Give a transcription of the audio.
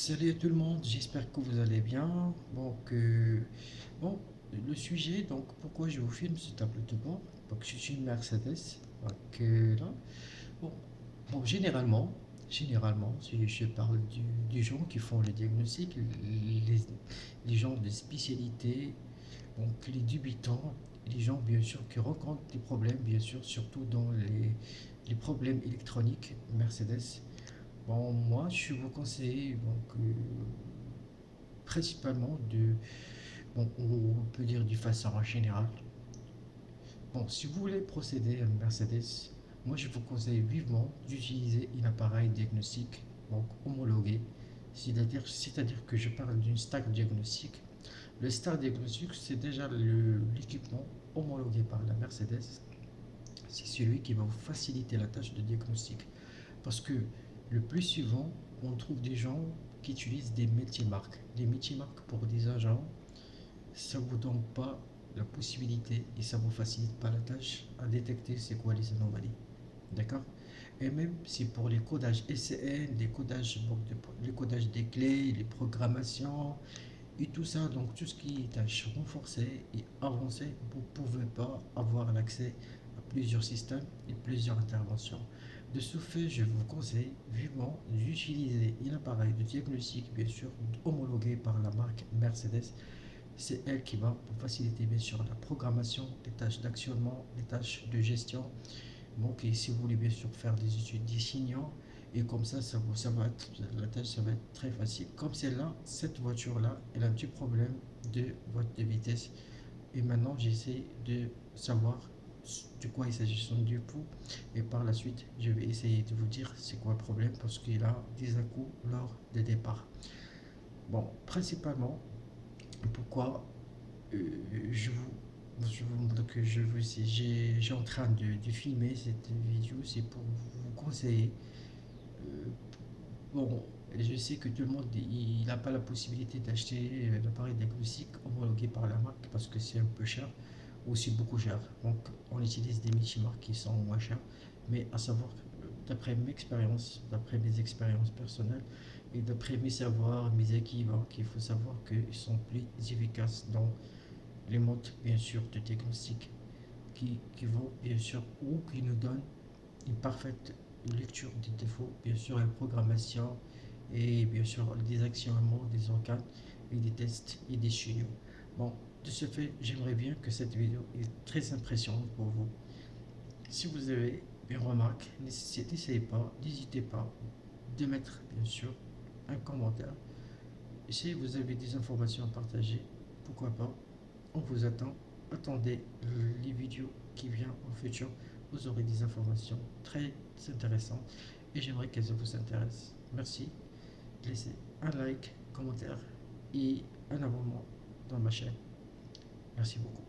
Salut à tout le monde, j'espère que vous allez bien. Bon, le sujet, donc pourquoi je vous filme ce tableau de bord? Donc, je suis une Mercedes. Là, bon, généralement, si je parle du gens qui font le diagnostic, les gens de spécialité, donc les débutants, les gens bien sûr qui rencontrent des problèmes, bien sûr, surtout dans les problèmes électroniques Mercedes. Bon, moi, je vous conseille principalement bon, on peut dire du façon générale. Bon, si vous voulez procéder à une Mercedes, moi je vous conseille vivement d'utiliser un appareil diagnostic donc homologué. C'est-à-dire que je parle d'une stack diagnostic. Le stack diagnostic, c'est déjà l'équipement homologué par la Mercedes. C'est celui qui va vous faciliter la tâche de diagnostic. Parce que le plus souvent, on trouve des gens qui utilisent des multimarques. Les multimarques pour des agents, ça ne vous donne pas la possibilité et ça ne vous facilite pas la tâche à détecter c'est quoi les anomalies. D'accord. Et même si pour les codages SCN, les codages des clés, les programmations et tout ça, donc tout ce qui est tâche renforcée et avancée, vous ne pouvez pas avoir l'accès à plusieurs systèmes et plusieurs interventions. De ce fait, je vous conseille vivement d'utiliser un appareil de diagnostic, bien sûr, homologué par la marque Mercedes. C'est elle qui va vous faciliter, bien sûr, la programmation, les tâches d'actionnement, les tâches de gestion. Donc, et si vous voulez, bien sûr, faire des études d'enseignement, et comme ça va être, la tâche, ça va être très facile. Comme celle-là, cette voiture-là, elle a un petit problème de boîte de vitesse. Et maintenant, j'essaie de savoir de quoi il s'agit son dépôt. Et par la suite, je vais essayer de vous dire c'est quoi le problème parce qu'il a des à-coups lors des départs. Bon, principalement, pourquoi je vous je vous montre que j'ai en train de filmer cette vidéo, c'est pour vous conseiller. euh, bon, je sais que tout le monde n'a pas la possibilité d'acheter l'appareil diagnostic homologué par la marque parce que c'est un peu cher aussi beaucoup cher. Donc on utilise des multimarques qui sont moins chères. Mais à savoir que d'après mes expériences personnelles et d'après mes savoirs, mes équivalents, il faut savoir qu'ils sont plus efficaces dans les modes bien sûr de diagnostic qui vont bien sûr ou qui nous donnent une parfaite lecture des défauts, bien sûr une programmation et bien sûr des actionnements des organes et des tests et des studios. Bon, de ce fait, j'aimerais bien que cette vidéo est très impressionnante pour vous. Si vous avez une remarque, n'hésitez pas de mettre bien sûr un commentaire. Et si vous avez des informations à partager, pourquoi pas, on vous attend. Attendez les vidéos qui viennent en futur. Vous aurez des informations très intéressantes et j'aimerais qu'elles vous intéressent. Merci. Laissez un like, commentaire et un abonnement dans ma chaîne. Merci beaucoup.